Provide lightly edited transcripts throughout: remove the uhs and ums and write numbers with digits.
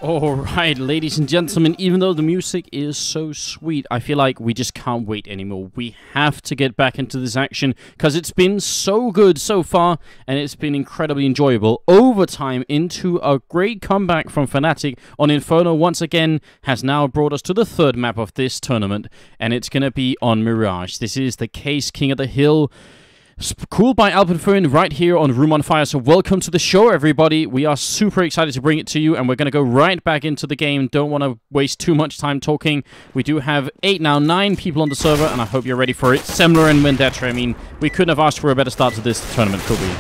Alright, ladies and gentlemen, even though the music is so sweet, I feel like we just can't wait anymore. We have to get back into this action, because it's been so good so far, and it's been incredibly enjoyable. Overtime into a great comeback from Fnatic on Inferno once again has now brought us to the third map of this tournament, and it's going to be on Mirage. This is the Caseking of the Hill. Cooled by Alpenföhn right here on Room on Fire. So welcome to the show, everybody. We are super excited to bring it to you, and we're going to go right back into the game. Don't want to waste too much time talking. We do have 9 people on the server, and I hope you're ready for it. Semler and Vendetta, I mean, we couldn't have asked for a better start to this tournament, could we?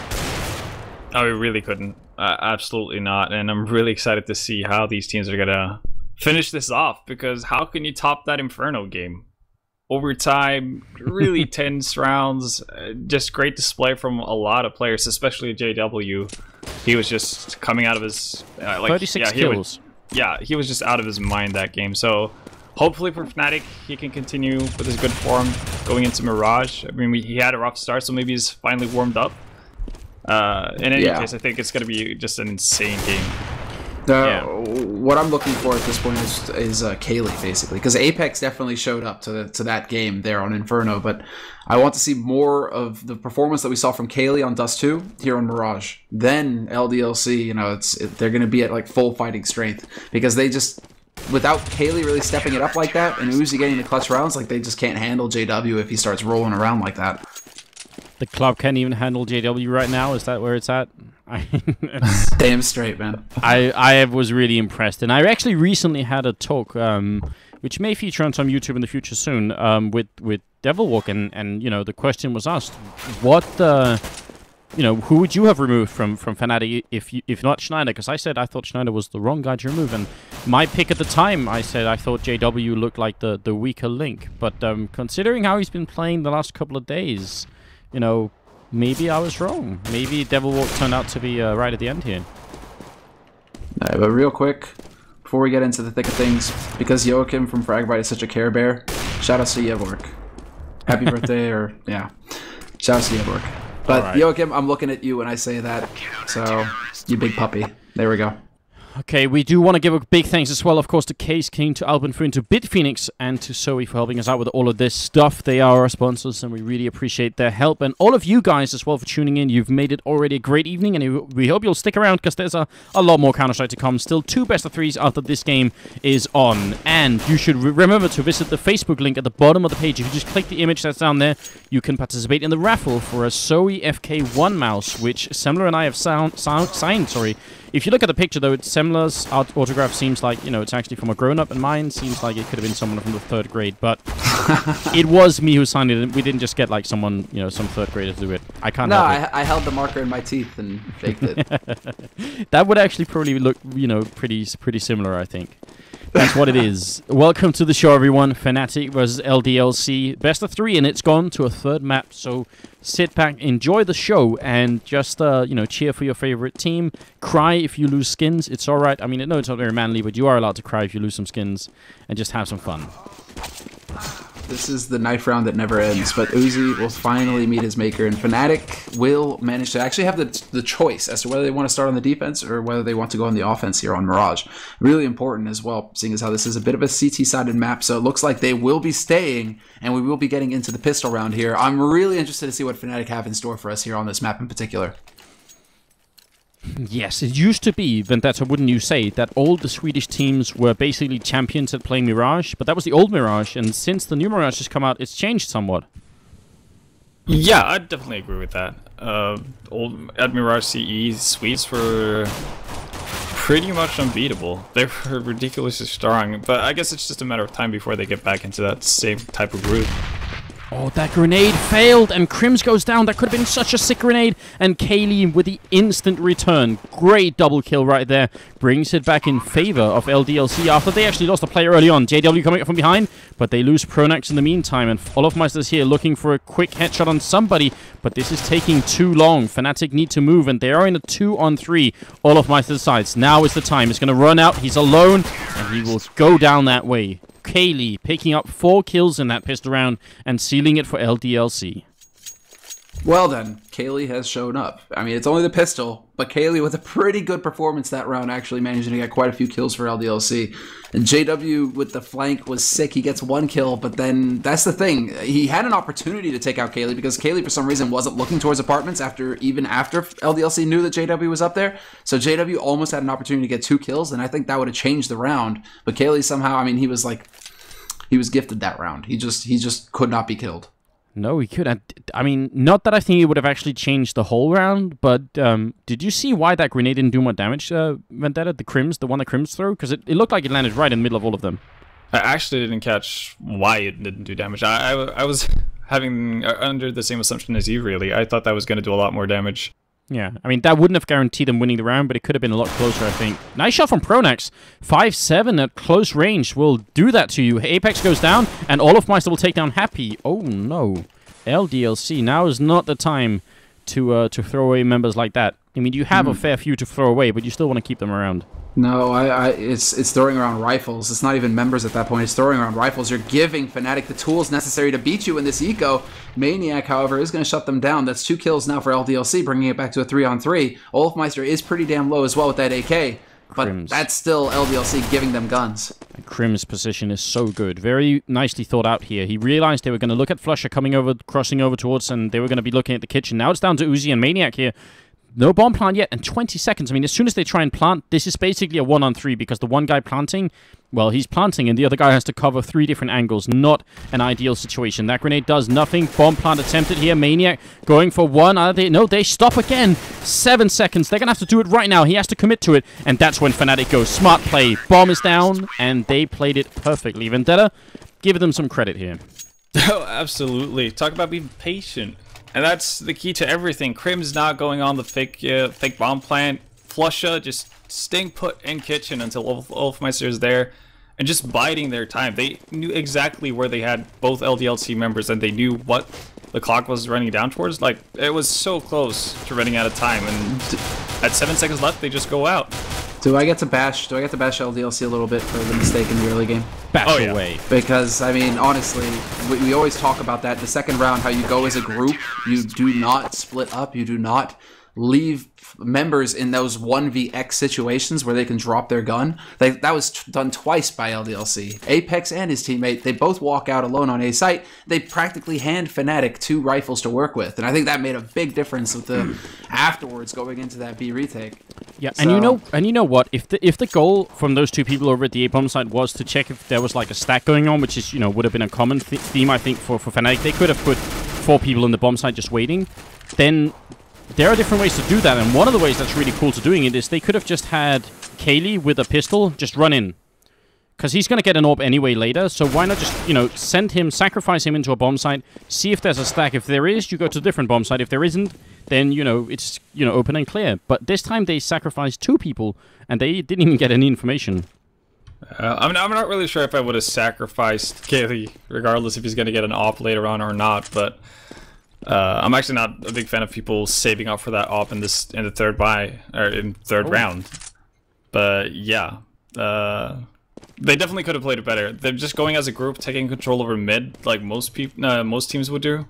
No, we really couldn't. Absolutely not. And I'm really excited to see how these teams are going to finish this off, because how can you top that Inferno game? Overtime, really tense rounds, just great display from a lot of players, especially JW. He was just coming out of his 36 kills. He was just out of his mind that game. So hopefully for Fnatic, he can continue with his good form going into Mirage. I mean, he had a rough start, so maybe he's finally warmed up. In any case, I think it's going to be just an insane game. What I'm looking for at this point is Kaylee, basically, because Apex definitely showed up to that game there on Inferno, but I want to see more of the performance that we saw from Kaylee on Dust 2 here on Mirage. Then LDLC, you know, they're going to be at like full fighting strength, because they just, without Kaylee really stepping it up like that and Uzi getting the clutch rounds, like they just can't handle JW if he starts rolling around like that. The club can't even handle JW right now. Is that where it's at? Damn straight, man. I was really impressed, and I actually recently had a talk, which may feature on some YouTube in the future soon, with Devilwalk, and you know, the question was asked, what you know, who would you have removed from Fnatic if not Schneider? Because I said I thought Schneider was the wrong guy to remove, and my pick at the time, I said I thought JW looked like the weaker link, but considering how he's been playing the last couple of days, you know, maybe I was wrong. Maybe Devilwalk turned out to be right at the end here. But real quick, before we get into the thick of things, because Joachim from Fragbite is such a Care Bear, shout out to Yevork. Happy birthday, or yeah, shout out to Yevork. But right. Joachim, I'm looking at you when I say that, so you big puppy. There we go. Okay, we do want to give a big thanks as well, of course, to Caseking, to Alpenföhn, to Bitphoenix, and to Zoe for helping us out with all of this stuff. They are our sponsors, and we really appreciate their help. And all of you guys as well for tuning in. You've made it already a great evening, and we hope you'll stick around, because there's a lot more Counter-Strike to come. Still 2 best of 3s after this game is on. And you should remember to visit the Facebook link at the bottom of the page. If you just click the image that's down there, you can participate in the raffle for a Zoe FK1 mouse, which Semler and I have signed, sorry. If you look at the picture, though, Semler's autograph seems like, you know, it's actually from a grown-up, and mine seems like it could have been someone from the 3rd grade, but it was me who signed it, and we didn't just get, like, someone, you know, some 3rd grader to do it. I can't help it. I held the marker in my teeth and faked it. That would actually probably look, you know, pretty similar, I think. That's what it is. Welcome to the show, everyone. Fnatic versus LDLC. Best of 3, and it's gone to a 3rd map. So sit back, enjoy the show, and just, you know, cheer for your favorite team. Cry if you lose skins. It's all right. I mean, no, it's not very manly, but you are allowed to cry if you lose some skins, and just have some fun. This is the knife round that never ends, but Uzi will finally meet his maker, and Fnatic will manage to actually have the choice as to whether they want to start on the defense or whether they want to go on the offense here on Mirage. Really important as well, seeing as how this is a bit of a CT-sided map, so it looks like they will be staying, and we will be getting into the pistol round here. I'm really interested to see what Fnatic have in store for us here on this map in particular. Yes, it used to be, Vendetta, wouldn't you say, that all the Swedish teams were basically champions at playing Mirage, but that was the old Mirage, and since the new Mirage has come out, it's changed somewhat. Yeah, I definitely agree with that. At Mirage CE, Swedes were pretty much unbeatable. They were ridiculously strong, but I guess it's just a matter of time before they get back into that same type of group. Oh, that grenade failed, and Crims goes down. That could have been such a sick grenade. And Kaylee with the instant return. Great double kill right there. Brings it back in favor of LDLC after they actually lost a player early on. JW coming up from behind, but they lose Pronax in the meantime. And Olofmeister's here looking for a quick headshot on somebody, but this is taking too long. Fnatic need to move, and they are in a 2-on-3. Olofmeister decides now is the time. It's going to run out. He's alone, and he will go down that way. Kaylee picking up 4 kills in that pistol round and sealing it for LDLC. Well then, Kaylee has shown up. I mean, it's only the pistol, but Kaylee with a pretty good performance that round, actually managing to get quite a few kills for LDLC. And JW with the flank was sick. He gets 1 kill, but then that's the thing. He had an opportunity to take out Kaylee because Kaylee for some reason wasn't looking towards apartments even after LDLC knew that JW was up there. So JW almost had an opportunity to get 2 kills, and I think that would have changed the round. But Kaylee somehow, I mean, he was gifted that round. He just could not be killed. No, he could. I mean, not that I think it would have actually changed the whole round, but did you see why that grenade didn't do more damage, Vendetta? The one that Crims threw? Because it looked like it landed right in the middle of all of them. I actually didn't catch why it didn't do damage. I was having under the same assumption as you, really. I thought that was going to do a lot more damage. Yeah, I mean, that wouldn't have guaranteed them winning the round, but it could have been a lot closer, I think. Nice shot from Pronax. 5-7 at close range will do that to you. Apex goes down, and Olofmeister will take down Happy. Oh, no. LDLC, now is not the time to throw away members like that. I mean, you have a fair few to throw away, but you still want to keep them around. No, it's throwing around rifles. It's not even members at that point. It's throwing around rifles. You're giving Fnatic the tools necessary to beat you in this eco. Maniac, however, is going to shut them down. That's 2 kills now for LDLC, bringing it back to a 3-on-3. Olofmeister is pretty damn low as well with that AK, but Crims. that's still LDLC giving them guns. Crim's position is so good. Very nicely thought out here. He realized they were going to look at Flusher crossing over towards, and they were going to be looking at the kitchen. Now it's down to Uzi and Maniac here. No bomb plant yet, and 20 seconds. I mean, as soon as they try and plant, this is basically a 1-on-3 because the one guy planting, well, he's planting, and the other guy has to cover 3 different angles. Not an ideal situation. That grenade does nothing. Bomb plant attempted here. Maniac going for 1. No, they stop again. 7 seconds. They're going to have to do it right now. He has to commit to it, and that's when Fnatic goes. Smart play. Bomb is down, and they played it perfectly. Vendetta, give them some credit here. Oh, absolutely. Talk about being patient. And that's the key to everything. Crim's not going on the fake bomb plant. Flusha just staying put in kitchen until Olofmeister is there and just biding their time. They knew exactly where they had both LDLC members, and they knew what the clock was running down towards. Like, it was so close to running out of time, and at 7 seconds left, they just go out. Do I get to bash LDLC a little bit for the mistake in the early game? Bash away. Because, I mean, honestly, we always talk about that. The second round, how you go as a group, you do not split up. You do not leave members in those 1vx situations where they can drop their gun. That was done twice by LDLC. Apex and his teammate, they both walk out alone on A site. They practically hand Fnatic 2 rifles to work with, and I think that made a big difference with the afterwards going into that B retake. Yeah, so, and you know what? If the goal from those 2 people over at the A bomb site was to check if there was like a stack going on, which is would have been a common theme, I think, for Fnatic, they could have put 4 people in the bomb site just waiting. Then there are different ways to do that, and one of the ways that's really cool to doing it is they could have just had Kaylee with a pistol just run in. Because he's going to get an AWP anyway later, so why not just, send him, sacrifice him into a bomb site, see if there's a stack. If there is, you go to a different bomb site. If there isn't, then, it's, open and clear. But this time they sacrificed 2 people, and they didn't even get any information. I'm not really sure if I would have sacrificed Kaylee, regardless if he's going to get an AWP later on or not, but I'm actually not a big fan of people saving up for that AWP in the third round. But yeah, they definitely could have played it better. They're just going as a group, taking control over mid, like most teams would do,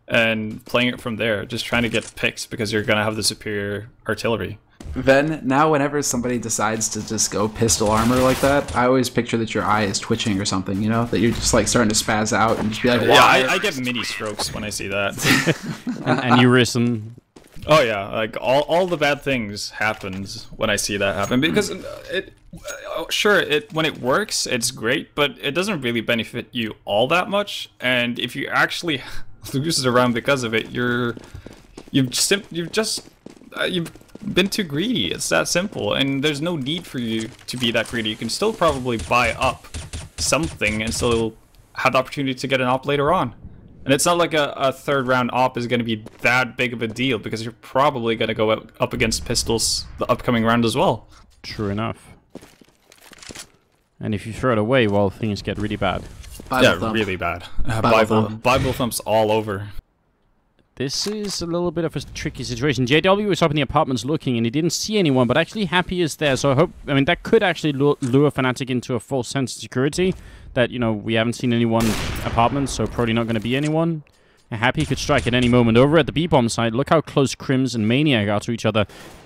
and playing it from there. Just trying to get picks because you're gonna have the superior artillery. Ven, now whenever somebody decides to just go pistol armor like that, I always picture that your eye is twitching or something, that you're just like starting to spaz out and just be like, wow. Yeah, I get mini strokes when I see that. and aneurysm. Oh yeah, like all the bad things happens when I see that happen, because when it works, it's great, but it doesn't really benefit you all that much. And if you actually lose the round because of it, you've been too greedy. It's that simple, and there's no need for you to be that greedy. You can still probably buy up something and still have the opportunity to get an AWP later on. And it's not like a third round AWP is going to be that big of a deal, because you're probably going to go up against pistols the upcoming round as well. True enough. And if you throw it away, well, things get really bad. Really bad. Bible thumps all over. This is a little bit of a tricky situation. JW was up in the apartments looking, and he didn't see anyone, but actually Happy is there, so that could actually lure Fnatic into a false sense of security, that, we haven't seen anyone apartments, so probably not going to be anyone. Happy could strike at any moment. Over at the B-bomb side, look how close Crims and Maniac are to each other.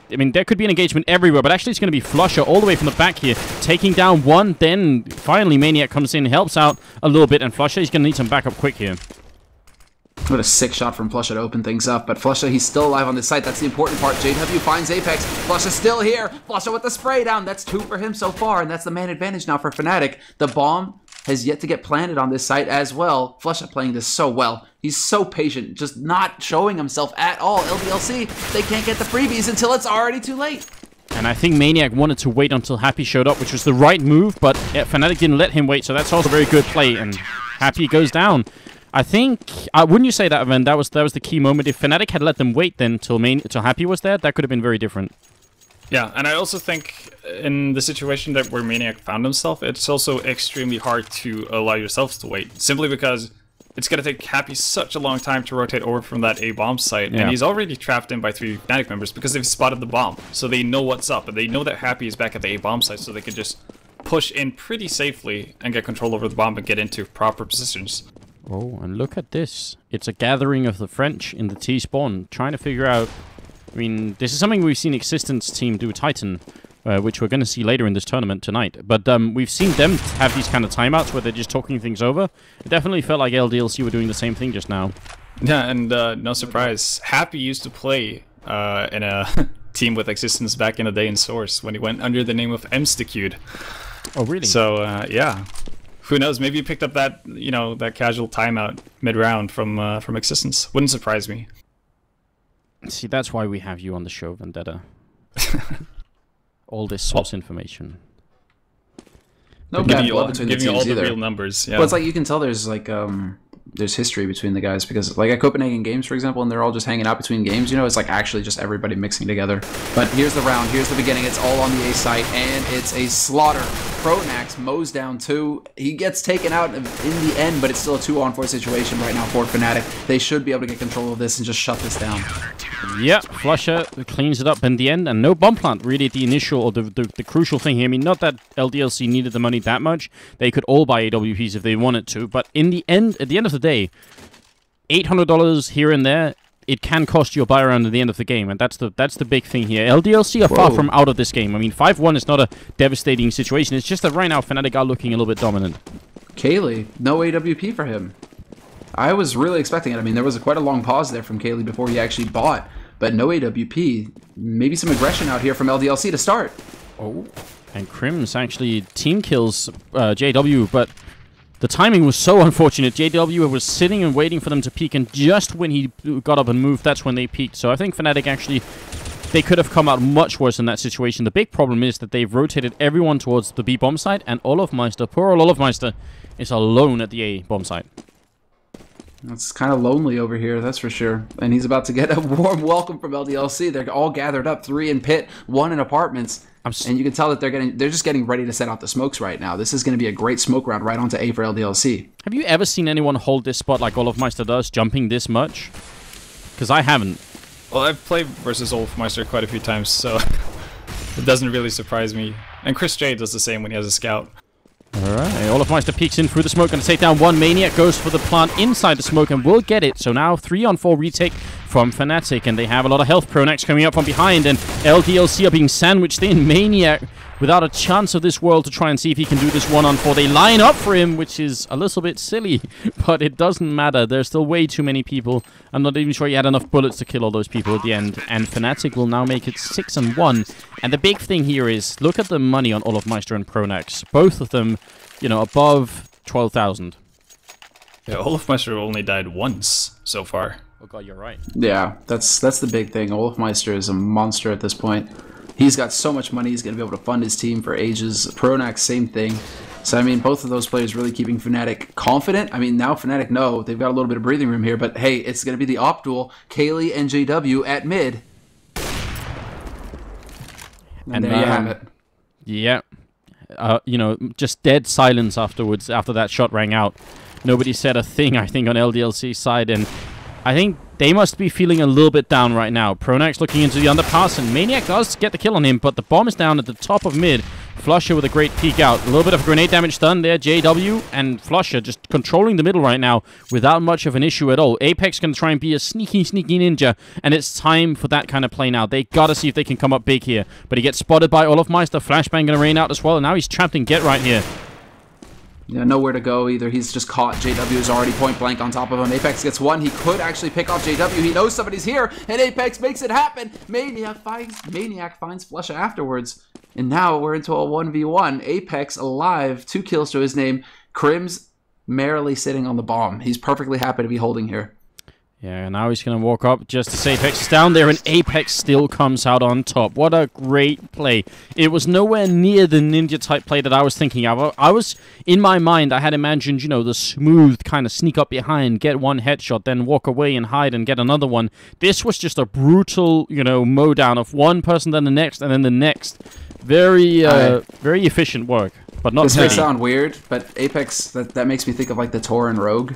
I mean, there could be an engagement everywhere, but actually it's going to be Flusher all the way from the back here, taking down one. Then finally Maniac comes in, helps out a little bit, and Flusher, he's going to need some backup quick here. What a sick shot from Flusha to open things up, but Flusha, he's still alive on this site. That's the important part. JW finds Apex. Flusha's still here. Flusha with the spray down. That's 2 for him so far, and that's the man advantage now for Fnatic. The bomb has yet to get planted on this site as well. Flusha playing this so well. He's so patient, just not showing himself at all. LDLC, they can't get the freebies until it's already too late. And I think Maniac wanted to wait until Happy showed up, which was the right move, but Fnatic didn't let him wait, so that's also a very good play, and Happy goes down. I think, wouldn't you say that, Evan, that was the key moment? If Fnatic had let them wait then till Happy was there, that could have been very different. Yeah, and I also think in the situation that where Maniac found himself, it's also extremely hard to allow yourselves to wait, simply because it's going to take Happy such a long time to rotate over from that A-bomb site, and he's already trapped in by 3 Fnatic members because they've spotted the bomb, so they know what's up, and they know that Happy is back at the A-bomb site, so they can just push in pretty safely and get control over the bomb and get into proper positions. Oh, and look at this. It's a gathering of the French in the T-spawn, trying to figure out... I mean, this is something we've seen Existence team do Titan, which we're going to see later in this tournament tonight. But we've seen them have these kind of timeouts where they're just talking things over. It definitely felt like LDLC were doing the same thing just now. Yeah, and no surprise, Happy used to play in a team with Existence back in the day in Source when he went under the name of Msticude. Oh, really? So, yeah. Who knows? Maybe he picked up that, you know, that casual timeout mid-round from Existence. Wouldn't surprise me. See, that's why we have you on the show, Vendetta. All this source information. No bad blood between the teams all either. The real numbers. Yeah. But it's like you can tell there's like there's history between the guys, because like at Copenhagen Games, for example, and they're all just hanging out between games, you know, it's like actually just everybody mixing together. But here's the round, here's the beginning, it's all on the A site, and it's a slaughter. Pronax mows down 2. He gets taken out in the end, but it's still a 2-on-4 situation right now for Fnatic. They should be able to get control of this and just shut this down. Yeah, Flusher cleans it up in the end, and no bomb plant really the initial or the crucial thing here. I mean, not that LDLC needed the money that much. They could all buy AWPs if they wanted to, but in the end, at the end of the day, $800 here and there, it can cost you a buy round at the end of the game, and that's the big thing here. LDLC are far from out of this game. I mean, 5-1 is not a devastating situation. It's just that right now, Fnatic are looking a little bit dominant. Kaylee, no AWP for him. I was really expecting it. I mean, there was quite a long pause there from Kaylee before he actually bought, but no AWP. Maybe some aggression out here from LDLC to start. Oh, and Crims actually team kills JW, but the timing was so unfortunate. JW was sitting and waiting for them to peek, and just when he got up and moved, that's when they peeked. So I think Fnatic actually, they could have come out much worse in that situation. The big problem is that they've rotated everyone towards the B-bomb site, and Olofmeister, poor old Olofmeister, is alone at the A-bomb site. It's kind of lonely over here, that's for sure. And he's about to get a warm welcome from LDLC. They're all gathered up, 3 in pit, 1 in apartments. And you can tell that they're just getting ready to set out the smokes right now. This is going to be a great smoke round right onto A for LDLC. Have you ever seen anyone hold this spot like Olofmeister does, jumping this much? Because I haven't. Well, I've played versus Olofmeister quite a few times, so it doesn't really surprise me. And Chris J does the same when he has a scout. Alright, Olofmeister peeks in through the smoke and take down 1. Maniac goes for the plant inside the smoke and will get it. So now 3-on-4 retake from Fnatic, and they have a lot of health. Pronax coming up from behind, and LDLC are being sandwiched in. Maniac without a chance of this world to try and see if he can do this 1-on-4. They line up for him, which is a little bit silly, but it doesn't matter. There's still way too many people. I'm not even sure he had enough bullets to kill all those people at the end. And Fnatic will now make it 6-1. And the big thing here is, look at the money on Olofmeister and Pronax. Both of them, you know, above 12,000. Yeah, Olofmeister only died once so far. Oh god, you're right. Yeah, that's the big thing. Olofmeister is a monster at this point. He's got so much money, he's going to be able to fund his team for ages. Pronax, same thing. So, I mean, both of those players really keeping Fnatic confident. I mean, now Fnatic know they've got a little bit of breathing room here, but hey, it's going to be the op duel. Kaylee and JW at mid. And there you have it. Yeah. You know, just dead silence afterwards, after that shot rang out. Nobody said a thing, I think, on LDLC's side, and I think they must be feeling a little bit down right now. Pronax looking into the underpass, and Maniac does get the kill on him, but the bomb is down at the top of mid. Flusha with a great peek out. A little bit of grenade damage done there. JW and Flusha just controlling the middle right now without much of an issue at all. Apex going to try and be a sneaky ninja, and it's time for that kind of play now. They got to see if they can come up big here. But he gets spotted by Olofmeister. Flashbang going to rain out as well, and now he's trapped in Get right here. Yeah, nowhere to go either. He's just caught. JW is already point blank on top of him. Apex gets one. He could actually pick off JW. He knows somebody's here, and Apex makes it happen. Maniac finds Flusha afterwards. And now we're into a 1v1. Apex alive. 2 kills to his name. Crim's merrily sitting on the bomb. He's perfectly happy to be holding here. Yeah, now he's going to walk up just as Apex is down there, and Apex still comes out on top. What a great play. It was nowhere near the ninja-type play that I was thinking of. I was, in my mind, I had imagined, you know, the smooth kind of sneak up behind, get one headshot, then walk away and hide and get another one. This was just a brutal, you know, mowdown of one person, then the next, and then the next. Very, very efficient work, but not This pretty. may sound weird, but Apex, that makes me think of, like, the Tauren Rogue.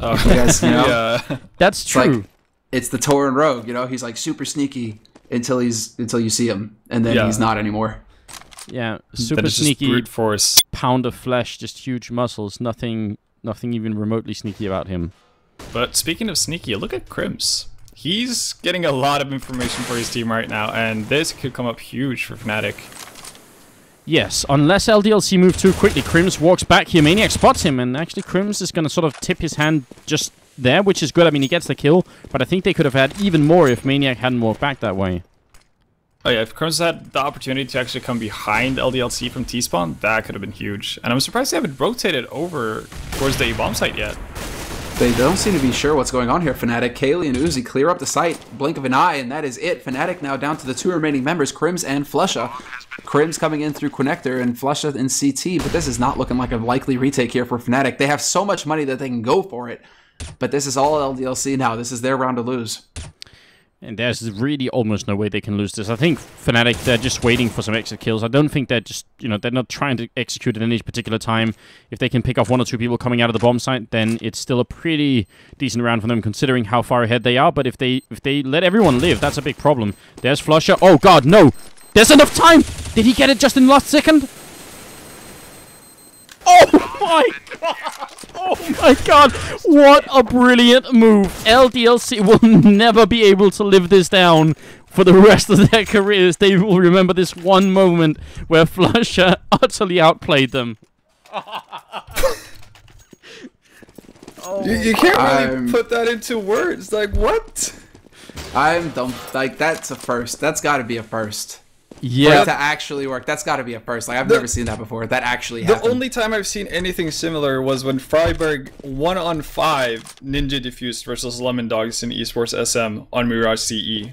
Oh, you guys know? yeah. That's true. Like, it's the Tauren Rogue, you know? He's like super sneaky until you see him, and then he's not anymore. Yeah, super sneaky. Brute force. Pound of flesh, just huge muscles. Nothing even remotely sneaky about him. But speaking of sneaky, look at Crims. He's getting a lot of information for his team right now, and this could come up huge for Fnatic. Yes, unless LDLC move too quickly, Crims walks back here. Maniac spots him, and actually Crims is going to sort of tip his hand just there, which is good. I mean, he gets the kill, but I think they could have had even more if Maniac hadn't walked back that way. Oh yeah, if Crims had the opportunity to actually come behind LDLC from T-spawn, that could have been huge. And I'm surprised they haven't rotated over towards the A-bomb site yet. They don't seem to be sure what's going on here, Fnatic. Kaylee and Uzi clear up the site, blink of an eye, and that is it. Fnatic now down to the 2 remaining members, Crims and Flusha. Crims coming in through Connector and Flusha in CT, but this is not looking like a likely retake here for Fnatic. They have so much money that they can go for it, but this is all LDLC now. This is their round to lose. And there's really almost no way they can lose this. I think Fnatic, they're just waiting for some extra kills. I don't think they're just, you know, they're not trying to execute at any particular time. If they can pick off 1 or 2 people coming out of the bomb site, then it's still a pretty decent round for them considering how far ahead they are. But if they let everyone live, that's a big problem. There's Flusha. Oh god, no! There's enough time! Did he get it just in the last second? Oh my god! Oh my god! What a brilliant move! LDLC will never be able to live this down for the rest of their careers. They will remember this one moment where Flusha utterly outplayed them. You can't really put that into words. Like, what? I'm dumb. Like, that's a first. That's got to be a first. Yeah. For it to actually work, that's got to be a first. Like, I've never seen that before. That actually happened. The only time I've seen anything similar was when Freiburg 1-on-5 ninja diffused versus Lemon Dogs in Esports SM on Mirage CE.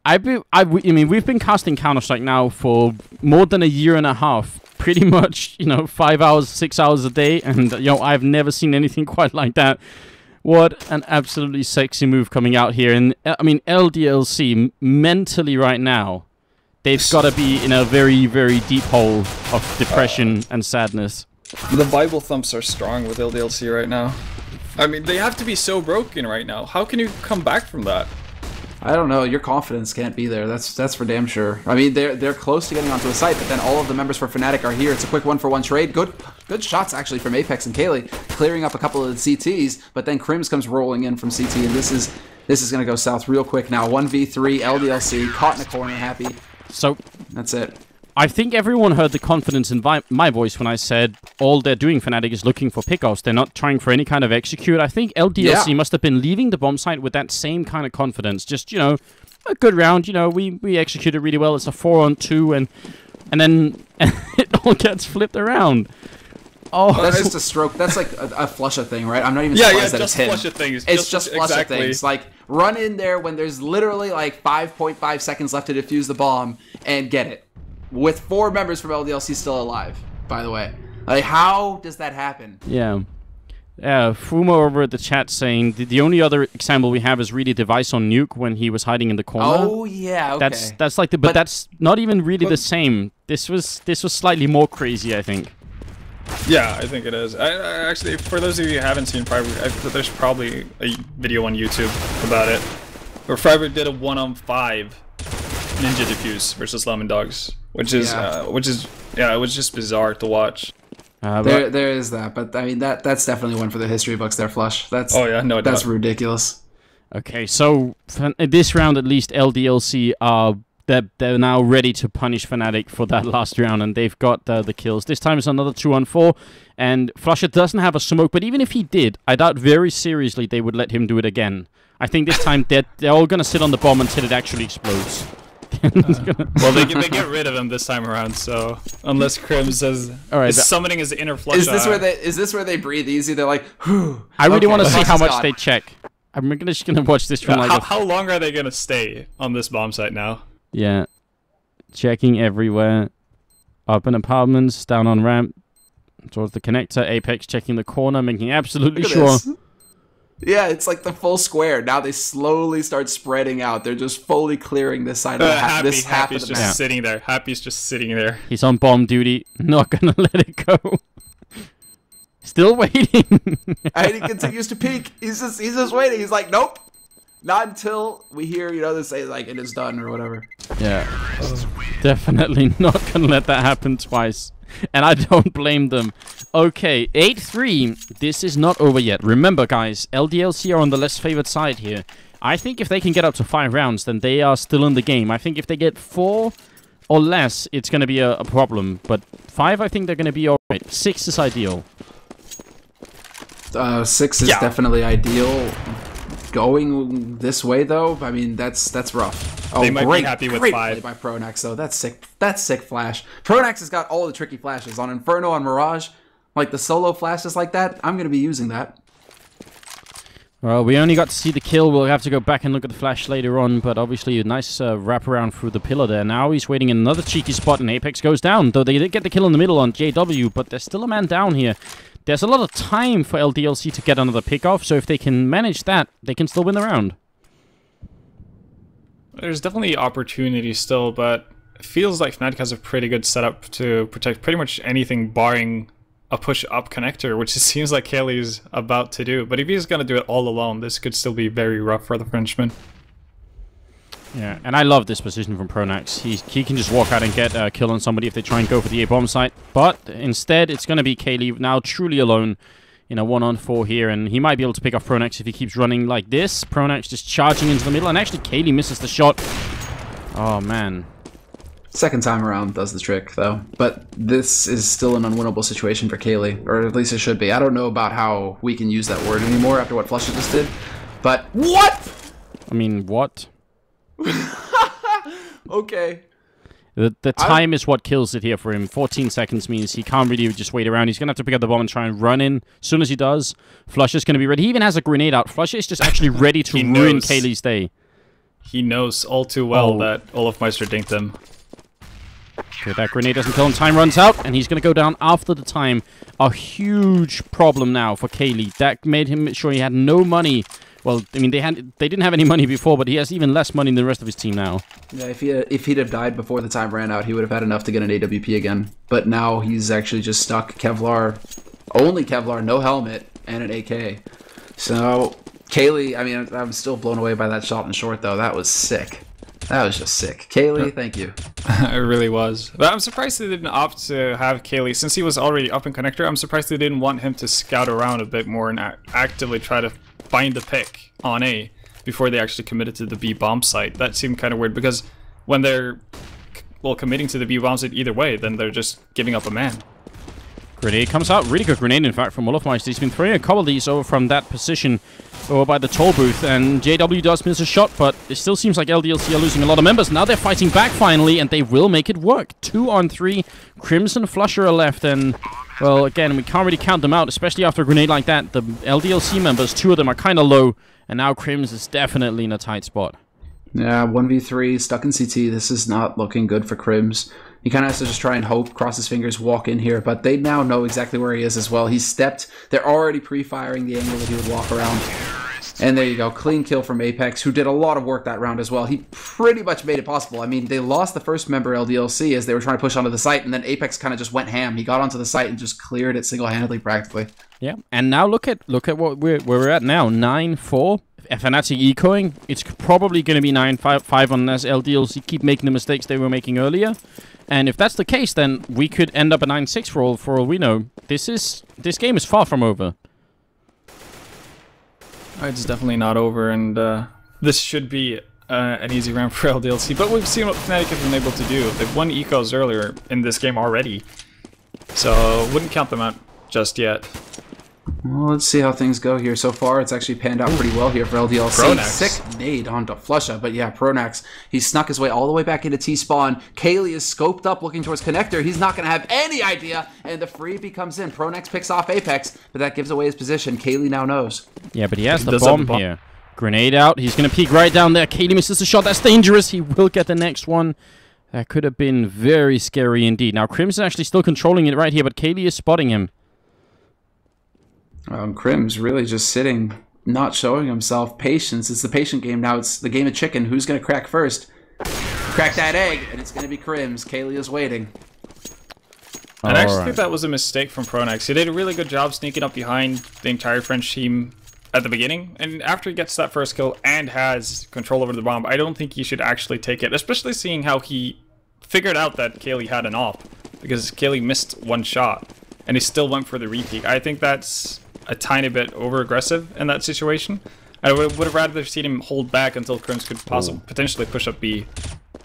I mean, we've been casting Counter-Strike now for more than a year and a half. Pretty much, you know, 5 hours, 6 hours a day. And, you know, I've never seen anything quite like that. What an absolutely sexy move coming out here. And, I mean, LDLC, mentally right now, they've got to be in a very, very deep hole of depression and sadness. The Bible thumps are strong with LDLC right now. I mean, they have to be so broken right now. How can you come back from that? I don't know. Your confidence can't be there. That's for damn sure. I mean, they're close to getting onto a site, but then all of the members for Fnatic are here. It's a quick 1-for-1 trade. Good shots actually from Apex and Kaylee, clearing up a couple of the CTs. But then Crims comes rolling in from CT, and this is gonna go south real quick now. 1v3 LDLC caught in a corner, happy. So that's it. I think everyone heard the confidence in my voice when I said all they're doing, Fnatic, is looking for pickoffs. They're not trying for any kind of execute. I think LDLC must have been leaving the bomb site with that same kind of confidence. Just, you know, a good round. You know, we executed really well. It's a 4-on-2, and then it all gets flipped around. Oh, that's just a stroke. That's like a Flusha thing, right? I'm not even surprised that it's him. Flusha things. It's just Flusha things. Like, run in there when there's literally like 5.5 seconds left to defuse the bomb and get it. With 4 members from LDLC still alive, by the way. Like, how does that happen? Yeah. Fumo over at the chat saying the only other example we have is really Device on Nuke when he was hiding in the corner. Oh yeah, okay. That's like but that's not even really the same. This was slightly more crazy, I think. Yeah, I think it is. I actually, for those of you who haven't seen Freiburg, there's probably a video on YouTube about it, where Freiburg did a 1-on-5 Ninja Diffuse versus Lemon Dogs, which is it was just bizarre to watch. There is that, but I mean that's definitely one for the history books there, Flush. That's that's ridiculous. Okay, so this round at least, LDLC are they're now ready to punish Fnatic for that last round, and they've got the kills. This time it's another 2-on-4, and Flusher doesn't have a smoke, but even if he did, I doubt very seriously they would let him do it again. I think this time they're all gonna sit on the bomb until it actually explodes. Well, they get rid of him this time around, so unless Krim says is summoning his inner Flush. Is this where they breathe easy? They're like, whew. I really want to see how much they check. I'm just gonna watch this from how long are they gonna stay on this bomb site now? Yeah, checking everywhere. Up in apartments, down on ramp, towards the connector. Apex checking the corner, making absolutely sure. This. Yeah, it's like the full square. Now they slowly start spreading out. They're just fully clearing this side of this half of the map. Just sitting there. Happy's just sitting there. He's on bomb duty. Not gonna let it go. Still waiting. And he continues to peek. He's just waiting. He's like, nope. Not until we hear, they say like it is done or whatever. Yeah. Definitely not gonna let that happen twice. And I don't blame them. Okay, 8-3. This is not over yet. Remember, guys, LDLC are on the less favored side here. I think if they can get up to 5 rounds, then they are still in the game. I think if they get 4 or less, it's going to be a problem. But 5, I think they're going to be alright. 6 is ideal. 6 is definitely ideal. Going this way, though, I mean, that's rough. Oh, they might be happy with 5. Play by Pronax, though. That's sick. That's sick flash. Pronax has got all the tricky flashes. On Inferno, on Mirage, like the solo flashes like that, I'm going to be using that. Well, we only got to see the kill. We'll have to go back and look at the flash later on, but obviously a nice wraparound through the pillar there. Now he's waiting in another cheeky spot, and Apex goes down, though they did get the kill in the middle on JW, but there's still a man down here. There's a lot of time for LDLC to get another pick off, so if they can manage that, they can still win the round. There's definitely opportunity still, but it feels like Fnatic has a pretty good setup to protect pretty much anything barring a push-up connector, which it seems like Kaylee's about to do. But if he's going to do it all alone, this could still be very rough for the Frenchman. Yeah, and I love this position from Pronax. He can just walk out and get a kill on somebody if they try and go for the A-bomb site. But instead, it's going to be Kaylee now truly alone in a 1-on-4 here. And he might be able to pick off Pronax if he keeps running like this. Pronax just charging into the middle. And actually, Kaylee misses the shot. Oh, man. Second time around does the trick, though. But this is still an unwinnable situation for Kaylee. Or at least it should be. I don't know about how we can use that word anymore after what Flusher just did. But what? I mean, what? Okay. The time is what kills it here for him. 14 seconds means he can't really just wait around. He's going to have to pick up the bomb and try and run in. As soon as he does, Flusher's going to be ready. He even has a grenade out. Flusher is just actually ready to ruin Kaylee's day. He knows all too well that Olofmeister dinked him. Okay, that grenade doesn't kill him. Time runs out, and he's going to go down after the time. A huge problem now for Kaylee. That made him sure he had no money. Well, I mean, they didn't have any money before, but he has even less money than the rest of his team now. Yeah, if he'd have died before the time ran out, he would have had enough to get an AWP again. But now he's actually just stuck Kevlar, only Kevlar, no helmet, and an AK. So, Kaylee, I mean, I'm still blown away by that shot in short, though. That was sick. That was just sick. Kaylee, thank you. It really was. But I'm surprised they didn't opt to have Kaylee. Since he was already up in connector, I'm surprised they didn't want him to scout around a bit more and actively try to find the pick on A before they actually committed to the B bomb site. That seemed kind of weird because when they're committing to the B bomb site either way, then they're just giving up a man. Grenade comes out. Really good grenade, in fact, from Olofmeister. He's been throwing a couple of these over from that position over by the toll booth, and JW does miss a shot, but it still seems like LDLC are losing a lot of members. Now they're fighting back finally, and they will make it work. 2-on-3. Crimson Flusher are left, and well, again, we can't really count them out, especially after a grenade like that. The LDLC members, 2 of them are kind of low, and now Crims is definitely in a tight spot. Yeah, 1v3, stuck in CT. This is not looking good for Crims. He kind of has to just try and hope, cross his fingers, walk in here, but they now know exactly where he is as well. He's stepped. They're already pre-firing the angle that he would walk around. And there you go, clean kill from Apex, who did a lot of work that round as well. He pretty much made it possible. I mean, they lost the first member LDLC as they were trying to push onto the site, and then Apex kind of just went ham. He got onto the site and just cleared it single-handedly practically. Yeah, and now look at where we're at now, 9-4. If Fnatic ecoing, it's probably going to be 9-5 unless LDLC keep making the mistakes they were making earlier. And if that's the case, then we could end up a 9-6 for all we know. This game is far from over. It's definitely not over, and this should be an easy round for LDLC. But we've seen what Fnatic have been able to do. They've won ecos earlier in this game already, so wouldn't count them out just yet. Well, let's see how things go here. So far, it's actually panned out pretty well here for LDLC. Pronax. Sick nade onto Flusha, but yeah, Pronax, he snuck his way all the way back into T-spawn. Kaylee is scoped up looking towards Connector. He's not going to have any idea, and the freebie comes in. Pronax picks off Apex, but that gives away his position. Kaylee now knows. Yeah, but he has the bomb here. Grenade out. He's going to peek right down there. Kaylee misses the shot. That's dangerous. He will get the next one. That could have been very scary indeed. Now, Crimson actually still controlling it right here, but Kaylee is spotting him. Crim's really just sitting, not showing himself. Patience. It's the patient game now. It's the game of chicken. Who's going to crack first? Crack that egg, and it's going to be Crim's. Kaylee is waiting. And I actually think that was a mistake from Pronax. He did a really good job sneaking up behind the entire French team at the beginning. And after he gets that first kill and has control over the bomb, I don't think he should actually take it. Especially seeing how he figured out that Kaylee had an op. Because Kaylee missed one shot. And he still went for the repeat. I think that's a tiny bit over-aggressive in that situation. I would have rather seen him hold back until Crims could potentially push up B.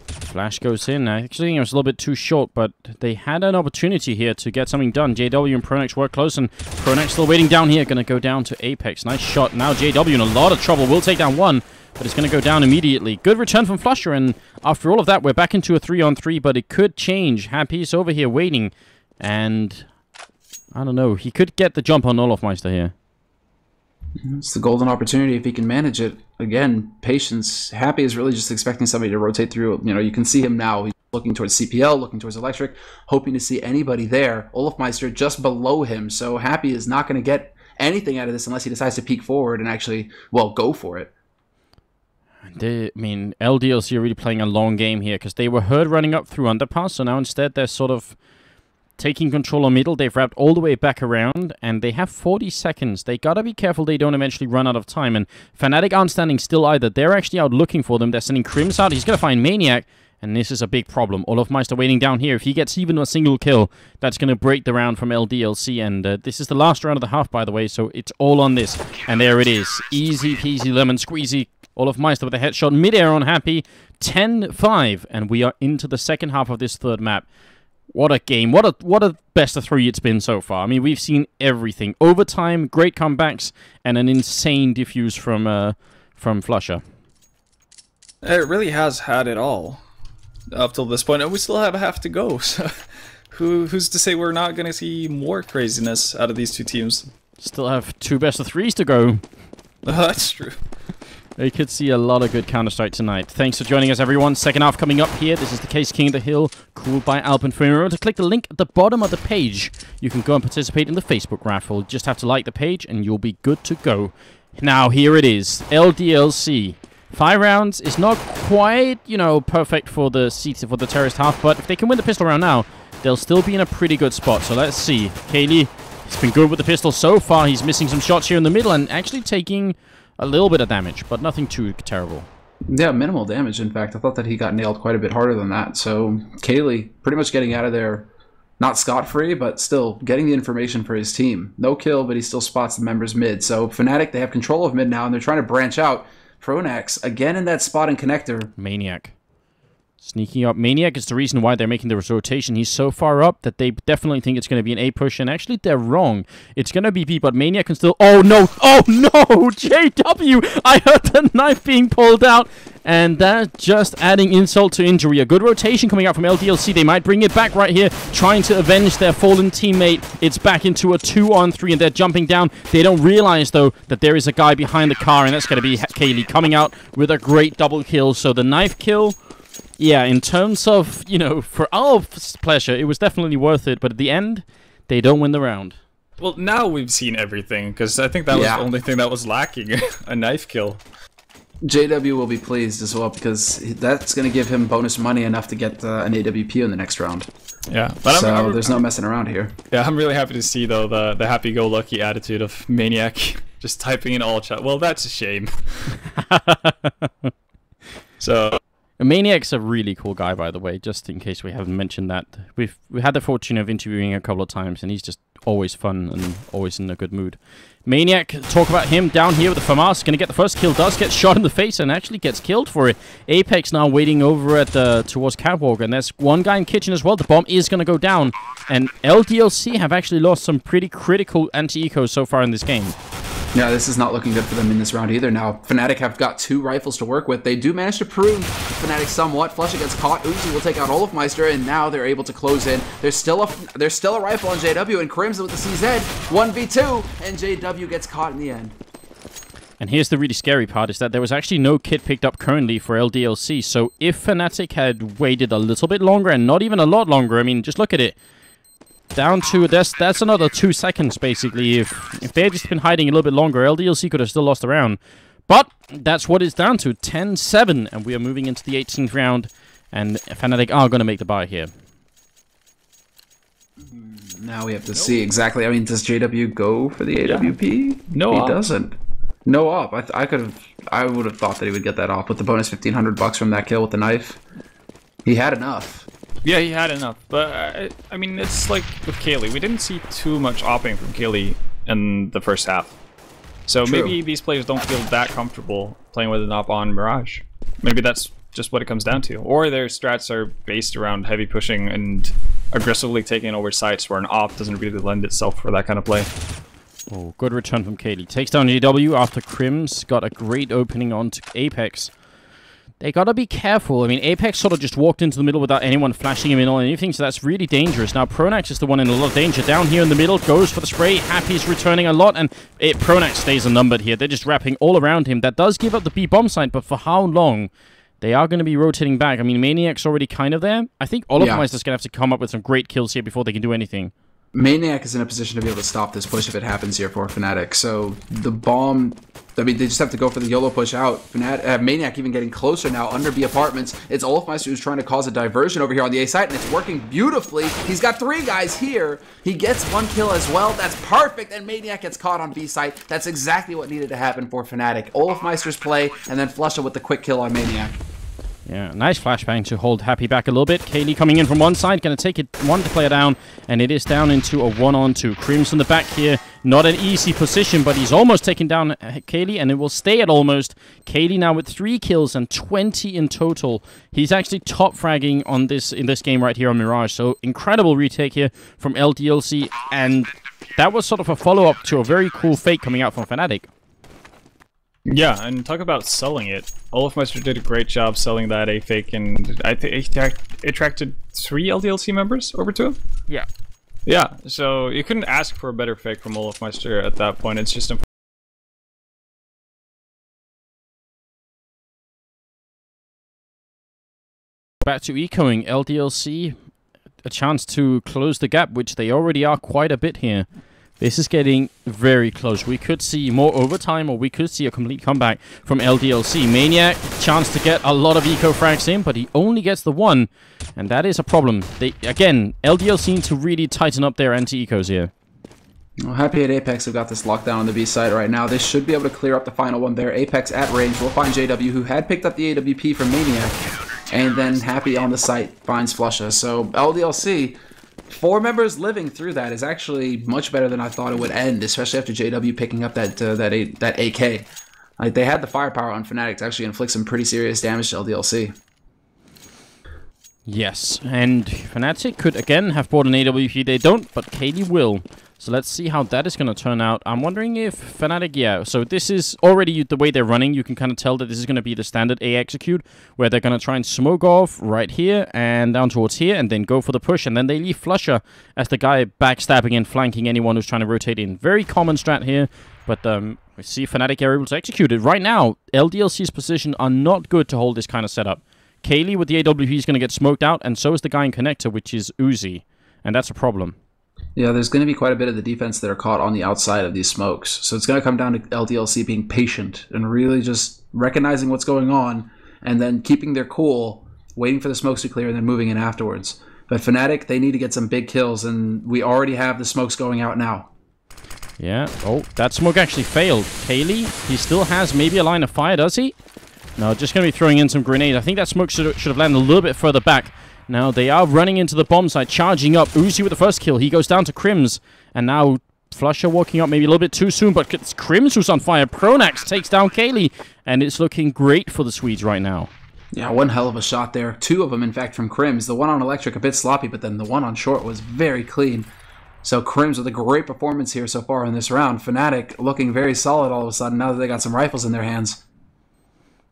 Flash goes in. I actually think it was a little bit too short, but they had an opportunity here to get something done. JW and Pronax work close, and Pronax still waiting down here. Going to go down to Apex. Nice shot. Now JW in a lot of trouble. Will take down one, but it's going to go down immediately. Good return from Flusher, and after all of that, we're back into a 3-on-3, but it could change. Happy's over here waiting, and I don't know. He could get the jump on Olofmeister here. It's the golden opportunity if he can manage it. Again, patience. Happy is really just expecting somebody to rotate through. You know, you can see him now. He's looking towards CPL, looking towards Electric, hoping to see anybody there. Olofmeister just below him, so Happy is not going to get anything out of this unless he decides to peek forward and actually, well, go for it. I mean, LDLC are really playing a long game here because they were heard running up through underpass, so now instead they're sort of taking control on middle. They've wrapped all the way back around, and they have 40 seconds. They gotta be careful they don't eventually run out of time, and Fnatic aren't standing still either. They're actually out looking for them. They're sending Crims out. He's gonna find Maniac, and this is a big problem. Olofmeister waiting down here. If he gets even a single kill, that's gonna break the round from LDLC, and this is the last round of the half, by the way, so it's all on this. And there it is. Easy peasy lemon squeezy. Olofmeister with a headshot mid-air on Happy. 10-5, and we are into the second half of this third map. What a game. What a best of three it's been so far. I mean, we've seen everything. Overtime, great comebacks, and an insane defuse from Flusher. It really has had it all up till this point, and we still have a half to go. So who's to say we're not going to see more craziness out of these two teams? Still have two best of threes to go. That's true. They could see a lot of good Counter-Strike tonight. Thanks for joining us, everyone. Second half coming up here. This is the Caseking the Hill, cooled by Alpenföhn. Remember to click the link at the bottom of the page. You can go and participate in the Facebook raffle. Just have to like the page, and you'll be good to go. Now, here it is. LDLC. 5 rounds is not quite, you know, perfect for the terrorist half, but if they can win the pistol round now, they'll still be in a pretty good spot. So let's see. Kaylee, he's been good with the pistol so far. He's missing some shots here in the middle and actually taking a little bit of damage, but nothing too terrible. Yeah, minimal damage, in fact. I thought that he got nailed quite a bit harder than that. So Kaylee pretty much getting out of there, not scot-free, but still getting the information for his team. No kill, but he still spots the members mid. So Fnatic, they have control of mid now, and they're trying to branch out. Pronax, again in that spot in connector. Maniac. Sneaking up. Maniac is the reason why they're making the rotation. He's so far up that they definitely think it's going to be an A push, and actually they're wrong. It's going to be B, but Maniac can still... Oh, no! Oh, no! JW! I heard the knife being pulled out, and that's just adding insult to injury. A good rotation coming out from LDLC. They might bring it back right here, trying to avenge their fallen teammate. It's back into a 2-on-3, and they're jumping down. They don't realize, though, that there is a guy behind the car, and that's going to be Kaylee coming out with a great double kill. So the knife kill... Yeah, in terms of, you know, for our pleasure, it was definitely worth it. But at the end, they don't win the round. Well, now we've seen everything, because I think that was the only thing that was lacking, a knife kill. JW will be pleased as well, because that's going to give him bonus money enough to get an AWP in the next round. Yeah, but so there's no messing around here. Yeah, I'm really happy to see, though, the happy-go-lucky attitude of Maniac. Just typing in all chat. Well, that's a shame. So Maniac's a really cool guy, by the way, just in case we haven't mentioned that. We had the fortune of interviewing him a couple of times, and he's just always fun and always in a good mood. Maniac, talk about him down here with the FAMAS, going to get the first kill, does get shot in the face and actually gets killed for it. Apex now waiting over at towards Catwalk, and there's one guy in kitchen as well. The bomb is going to go down, and LDLC have actually lost some pretty critical anti-ecos so far in this game. Yeah, this is not looking good for them in this round either. Now, Fnatic have got 2 rifles to work with. They do manage to prove Fnatic somewhat. Flusha gets caught. Uzi will take out Olofmeister, and now they're able to close in. There's still a rifle on JW, and Crimson with the CZ. 1v2, and JW gets caught in the end. And here's the really scary part, is that there was actually no kit picked up currently for LDLC. So if Fnatic had waited a little bit longer, and not even a lot longer, I mean, just look at it. Down to, that's another 2 seconds, basically. If they had just been hiding a little bit longer, LDLC could have still lost the round. But that's what it's down to, 10-7. And we are moving into the 18th round. And Fnatic are going to make the buy here. Now we have to see exactly. I mean, does JW go for the AWP? Yeah. No, he doesn't. No op. I would have thought that he would get that op with the bonus $1,500 from that kill with the knife. He had enough. Yeah, he had enough, but I mean, it's like with Kaylee. We didn't see too much opping from Kaylee in the first half. So True. Maybe these players don't feel that comfortable playing with an op on Mirage. Maybe that's just what it comes down to. Or their strats are based around heavy pushing and aggressively taking over sites where an op doesn't really lend itself for that kind of play. Oh, good return from Kaylee. Takes down JW after Crims got a great opening onto Apex. They gotta be careful. I mean, Apex sort of just walked into the middle without anyone flashing him in or anything, so that's really dangerous. Now, Pronax is the one in a lot of danger. Down here in the middle, goes for the spray. Happy's returning a lot, and Pronax stays unnumbered here. They're just wrapping all around him. That does give up the B-bomb site, but for how long? They are going to be rotating back. I mean, Maniac's already kind of there. I think Olofmeister's going to have to come up with some great kills here before they can do anything. Maniac is in a position to be able to stop this push if it happens here for Fnatic. So the bomb, I mean, they just have to go for the YOLO push out. Maniac even getting closer now under B apartments. It's Olofmeister who's trying to cause a diversion over here on the A site, and it's working beautifully. He's got 3 guys here. He gets 1 kill as well. That's perfect, and Maniac gets caught on B site. That's exactly what needed to happen for Fnatic. Olofmeister's play, and then Flusha with the quick kill on Maniac. Yeah, nice flashbang to hold Happy back a little bit. Kaylee coming in from one side, going to take it one player down, and it is down into a 1-on-2. Crims on the back here, not an easy position, but he's almost taken down Kaylee, and it will stay at almost. Kaylee now with 3 kills and 20 in total. He's actually top fragging on in this game right here on Mirage, so incredible retake here from LDLC, and that was sort of a follow-up to a very cool fake coming out from Fnatic. Yeah, and talk about selling it. Olofmeister did a great job selling that A fake, and I think it attracted 3 LDLC members over to him. Yeah. Yeah, so you couldn't ask for a better fake from Olofmeister at that point. It's just back to ecoing. LDLC, a chance to close the gap, which they already are quite a bit here. This is getting very close. We could see more overtime, or we could see a complete comeback from LDLC. Maniac, chance to get a lot of eco frags in, but he only gets the 1, and that is a problem. Again, LDLC need to really tighten up their anti-ecos here. Well, Happy at Apex have got this lockdown on the B side right now. They should be able to clear up the final one there. Apex at range will find JW, who had picked up the AWP from Maniac, and then Happy on the site finds Flusha. So LDLC, 4 members living through that is actually much better than I thought it would end, especially after JW picking up that AK. Like, they had the firepower on Fnatic to actually inflict some pretty serious damage to LDLC. Yes, and Fnatic could again have bought an AWP. They don't, but Kaylee will. So let's see how that is going to turn out. I'm wondering if Fnatic, yeah, so this is already the way they're running. You can kind of tell that this is going to be the standard A execute, where they're going to try and smoke off right here and down towards here, and then go for the push, and then they leave Flusha as the guy backstabbing and flanking anyone who's trying to rotate in. Very common strat here, but we see Fnatic are able to execute it. Right now, LDLC's position are not good to hold this kind of setup. Kaylee with the AWP is going to get smoked out, and so is the guy in connector, which is Uzi, and that's a problem. Yeah, there's going to be quite a bit of the defense that are caught on the outside of these smokes. So it's going to come down to LDLC being patient and really just recognizing what's going on and then keeping their cool, waiting for the smokes to clear, and then moving in afterwards. But Fnatic, they need to get some big kills, and we already have the smokes going out now. Yeah. Oh, that smoke actually failed. Kaylee, he still has maybe a line of fire, does he? No, just going to be throwing in some grenades. I think that smoke should have landed a little bit further back. Now, they are running into the bomb site, charging up. Uzi with the first kill. He goes down to Crims. And now, Flusher walking up maybe a little bit too soon, but it's Crims who's on fire. Pronax takes down Kaylee. And it's looking great for the Swedes right now. Yeah, one hell of a shot there. Two of them, in fact, from Crims. The one on Electric a bit sloppy, but then the one on Short was very clean. So Crims with a great performance here so far in this round. Fnatic looking very solid all of a sudden now that they got some rifles in their hands.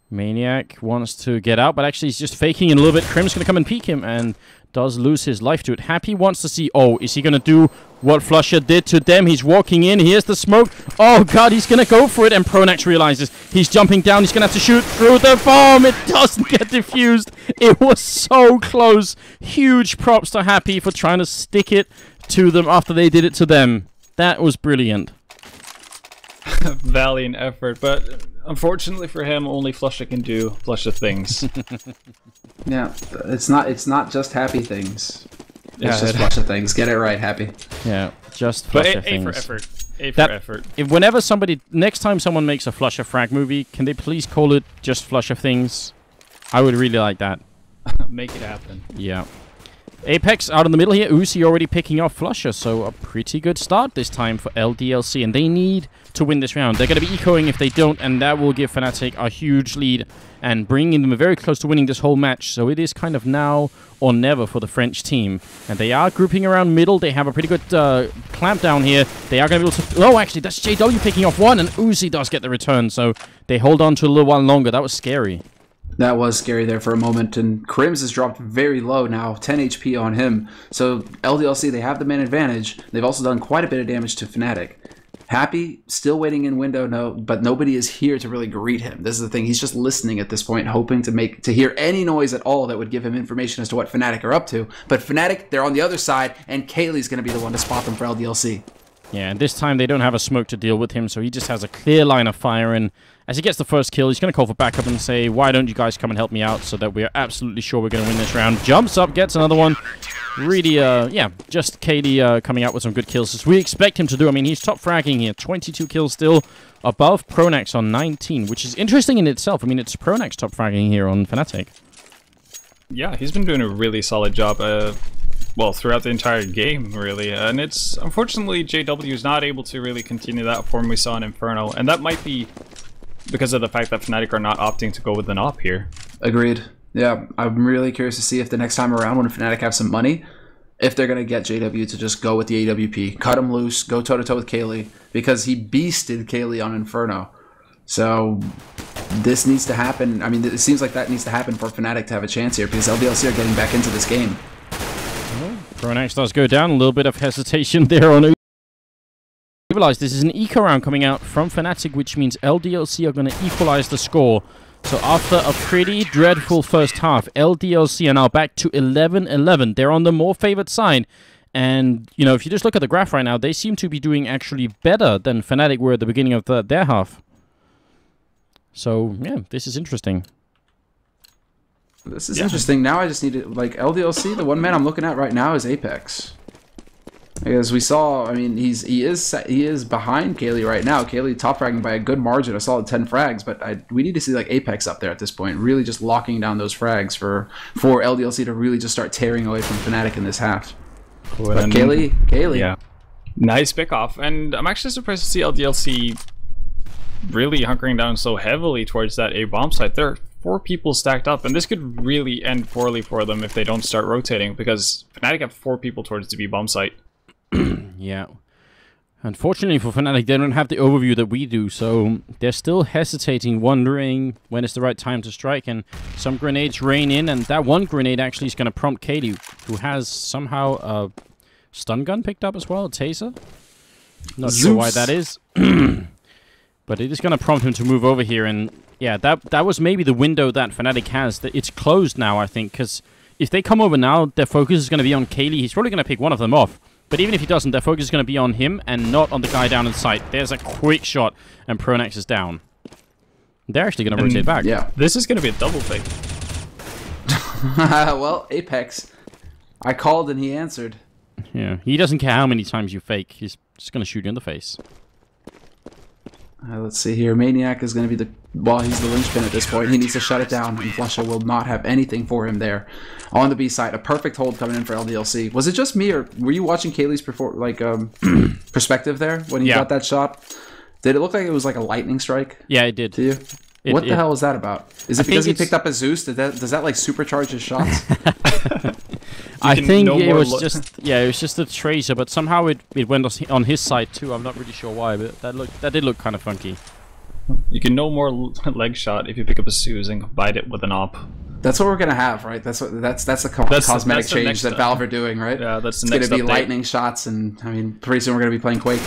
Maniac wants to get out, but actually he's just faking it a little bit. Crim's going to come and peek him and does lose his life to it. Happy wants to see, oh, is he going to do what Flusher did to them? He's walking in. Here's the smoke. Oh, God, he's going to go for it. And Pronax realizes he's jumping down. He's going to have to shoot through the bomb. It doesn't get diffused. It was so close. Huge props to Happy for trying to stick it to them after they did it to them. That was brilliant. Valiant effort, but unfortunately for him, only Flusher can do Flusher things. Yeah, it's not just Happy things. It's just Flusher things. Get it right, Happy. Yeah, just Flusher things. A for effort. A for effort. If whenever somebody, next time someone makes a Flusher frag movie, can they please call it just Flusher things? I would really like that. Make it happen. Yeah. Apex out in the middle here. Uzi already picking off Flusher, so a pretty good start this time for LDLC, and they need to win this round. They're going to be ecoing if they don't, and that will give Fnatic a huge lead and bringing them very close to winning this whole match. So it is kind of now or never for the French team, and they are grouping around middle. They have a pretty good clamp down here. They are going to be able to... Oh, actually, that's JW picking off one, and Uzi does get the return, so they hold on to a little while longer. That was scary. That was scary there for a moment, and Crims has dropped very low now, 10 HP on him. So LDLC, they have the man advantage. They've also done quite a bit of damage to Fnatic. Happy, still waiting in window, no, but nobody is here to really greet him. This is the thing, he's just listening at this point, hoping to hear any noise at all that would give him information as to what Fnatic are up to. But Fnatic, they're on the other side, and Kaylee's going to be the one to spot them for LDLC. Yeah, and this time they don't have a smoke to deal with him, so he just has a clear line of fire, and as he gets the first kill, he's going to call for backup and say, why don't you guys come and help me out so that we're absolutely sure we're going to win this round. Jumps up, gets another one. Really, yeah, just KD coming out with some good kills, as we expect him to do. I mean, he's top fragging here, 22 kills still, above Pronax on 19, which is interesting in itself. I mean, it's Pronax top fragging here on Fnatic. Yeah, he's been doing a really solid job. Well, throughout the entire game, really. And it's, unfortunately, JW is not able to really continue that form we saw in Inferno. And that might be because of the fact that Fnatic are not opting to go with an op here. Agreed. Yeah, I'm really curious to see if the next time around when Fnatic have some money, if they're going to get JW to just go with the AWP. Cut him loose, go toe-to-toe with Kaylee, because he beasted Kaylee on Inferno. So this needs to happen. I mean, it seems like that needs to happen for Fnatic to have a chance here, because LDLC are getting back into this game. Pronax does go down. A little bit of hesitation there on Uzi. Realize this is an eco round coming out from Fnatic, which means LDLC are going to equalize the score. So after a pretty dreadful first half, LDLC are now back to 11-11. They're on the more favored side. And, you know, if you just look at the graph right now, they seem to be doing actually better than Fnatic were at the beginning of their half. So, yeah, this is interesting. This is interesting. Now I just need to, like, LDLC, the one man I'm looking at right now is Apex. Because we saw, I mean, he is behind Kaylee right now. Kaylee top fragging by a good margin, a solid 10 frags, but we need to see, like, Apex up there at this point, really just locking down those frags for LDLC to really just start tearing away from Fnatic in this half. Cool. But Kaylee. Yeah. Nice pick off. And I'm actually surprised to see LDLC really hunkering down so heavily towards that A bomb site. There are 4 people stacked up, and this could really end poorly for them if they don't start rotating, because Fnatic have 4 people towards the B bomb site. Yeah. Unfortunately for Fnatic, they don't have the overview that we do, so they're still hesitating, wondering when is the right time to strike, and some grenades rain in, and that one grenade actually is going to prompt Katie, who has somehow a stun gun picked up as well, a taser. Not sure why that is. But it is going to prompt him to move over here, and yeah, that was maybe the window that Fnatic has. It's closed now, I think, because if they come over now, their focus is going to be on Kaylee. He's probably going to pick one of them off. But even if he doesn't, their focus is going to be on him and not on the guy down in sight. There's a quick shot, and Pronax is down. They're actually going to rotate back. Yeah. This is going to be a double fake. Well, Apex. I called and he answered. Yeah, he doesn't care how many times you fake. He's Just gonna shoot you in the face. Let's see here. Maniac is going to be the... Well, he's the linchpin at this point. He needs to shut it down, and flusha will not have anything for him there. On the B side, a perfect hold coming in for LDLC. Was it just me, or were you watching Kaylee's perspective there when he got that shot? Did it look like it was like a lightning strike? Yeah, it did. To you? What the hell is that about? Is it because he picked up a Zeus? Does that like supercharge his shots? I think it was just a tracer, but somehow it went on his side too. I'm not really sure why, but that did look kind of funky. You can no more leg shot if you pick up a Zeus and combine it with an op. That's what we're gonna have, right? That's the cosmetic change that Valve are doing, right? Yeah, that's the next. It's gonna be update. lightning shots, and I mean, pretty soon we're gonna be playing Quake.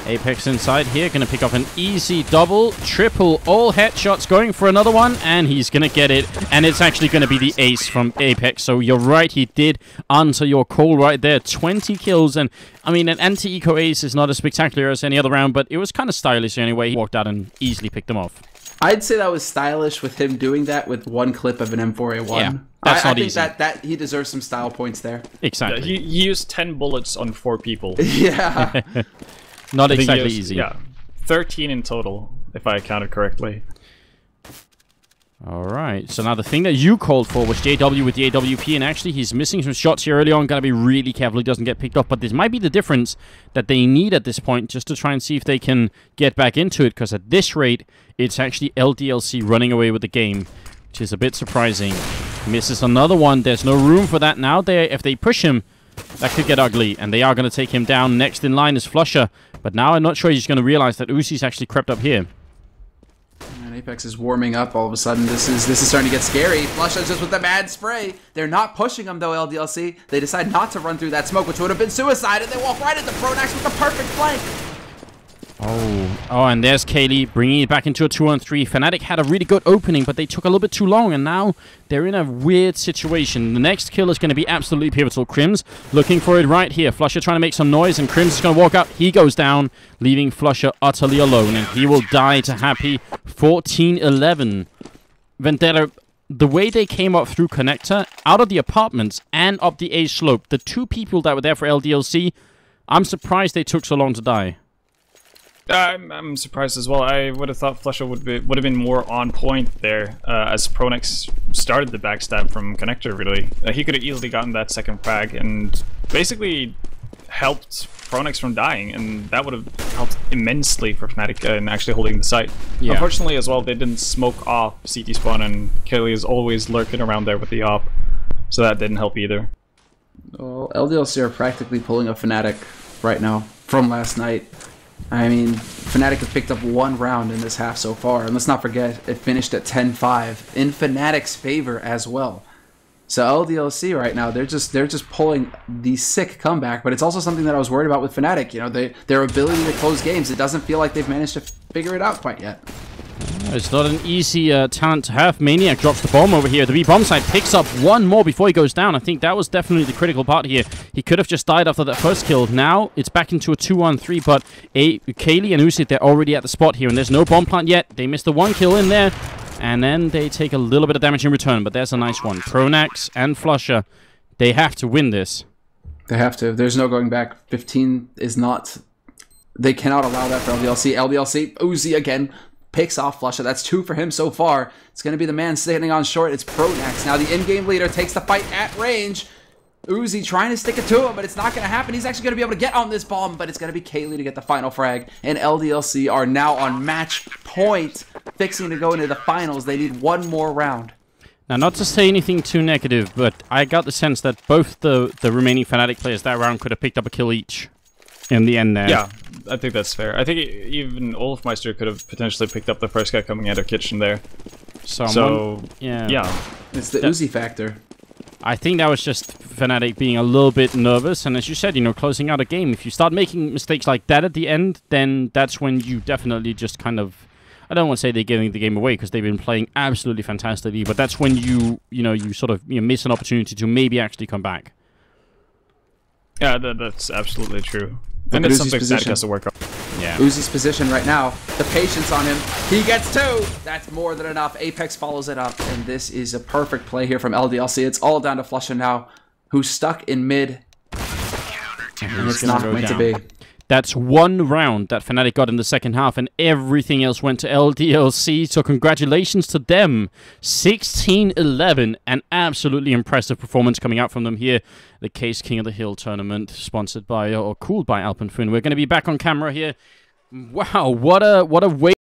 Apex inside here, gonna pick up an easy double, triple, all headshots, going for another one, and he's gonna get it, and it's actually gonna be the ace from Apex. So you're right, he did answer your call right there. 20 kills, and I mean, an anti-eco ace is not as spectacular as any other round, but it was kind of stylish anyway. He walked out and easily picked them off. I'd say that was stylish with him doing that with one clip of an M4A1. Yeah, that's not easy. I think that he deserves some style points there. Exactly. Yeah, he used 10 bullets on 4 people. Yeah. Not exactly easy. Yeah, 13 in total, if I counted correctly. Alright, so now the thing that you called for was JW with the AWP, and actually he's missing some shots here early on. Gotta be really careful he doesn't get picked off, but this might be the difference that they need at this point, just to try and see if they can get back into it, because at this rate, it's actually LDLC running away with the game, which is a bit surprising. Misses another one. There's no room for that now. If they push him, that could get ugly, and they are going to take him down. Next in line is flusha, but now I'm not sure he's going to realize that Uzi's actually crept up here. And Apex is warming up all of a sudden. This is starting to get scary. flusha's just with the mad spray. They're not pushing him though, LDLC. They decide not to run through that smoke, which would have been suicide, and they walk right into Pronax with the perfect flank. Oh, and there's Kaylee bringing it back into a 2-on-3. Fnatic had a really good opening, but they took a little bit too long, and now they're in a weird situation. The next kill is going to be absolutely pivotal. Crims looking for it right here. flusha trying to make some noise, and Crims is going to walk up. He goes down, leaving flusha utterly alone, and he will die to Happy. 14-11. Vendetta, the way they came up through Connector, out of the apartments, and up the A slope, the two people that were there for LDLC, I'm surprised they took so long to die. I'm surprised as well. I would have thought flusha would have been more on point there, as Pronax started the backstab from Connector, really. He could have easily gotten that second frag and basically helped Pronax from dying, and that would have helped immensely for Fnatic in actually holding the site. Yeah. Unfortunately as well, they didn't smoke off CT spawn, and Kelly is always lurking around there with the op, so that didn't help either. Well, LDLC are practically pulling a Fnatic right now from last night. I mean, Fnatic has picked up one round in this half so far, and let's not forget, it finished at 10-5 in Fnatic's favor as well. So LDLC right now, they're just pulling the sick comeback, but it's also something that I was worried about with Fnatic. You know, their ability to close games, it doesn't feel like they've managed to figure it out quite yet. It's not an easy talent to have. Maniac drops the bomb over here. The B-bomb side picks up one more before he goes down. I think that was definitely the critical part here. He could have just died after that first kill. Now it's back into a 2-on-3, but Kaylee and Uzi, they're already at the spot here, and there's no bomb plant yet. They missed the one kill in there, and then they take a little bit of damage in return, but there's a nice one. Pronax and flusha, they have to win this. They have to. There's no going back. 15 is not... They cannot allow that for LDLC. LDLC, Uzi again, picks off flusha. That's 2 for him so far. It's going to be the man standing on short. It's Pronax. Now the in-game leader takes the fight at range. Uzi trying to stick it to him, but it's not going to happen. He's actually going to be able to get on this bomb, but it's going to be Kaylee to get the final frag. And LDLC are now on match point, fixing to go into the finals. They need one more round. Now, not to say anything too negative, but I got the sense that both the remaining Fnatic players that round could have picked up a kill each in the end there. Yeah, I think that's fair. I think even Olafmeister could have potentially picked up the first guy coming out of kitchen there. So yeah. It's the Uzi factor. I think that was just Fnatic being a little bit nervous, and as you said, you know, closing out a game. If you start making mistakes like that at the end, then that's when you definitely just kind of... I don't want to say they're giving the game away, because they've been playing absolutely fantastically, but that's when you miss an opportunity to maybe actually come back. Yeah, that's absolutely true. And it's something Fnatic has to work on. Yeah. Uzi's position right now, the patience on him. He gets 2. That's more than enough. Apex follows it up, and this is a perfect play here from LDLC. It's all down to flusha now, who's stuck in mid. And it's not meant to be. That's one round that Fnatic got in the second half, and everything else went to LDLC, so congratulations to them. 16-11, an absolutely impressive performance coming out from them here. The Caseking of the Hill tournament, sponsored by, or cooled by Alpenföhn. We're going to be back on camera here. Wow, what a way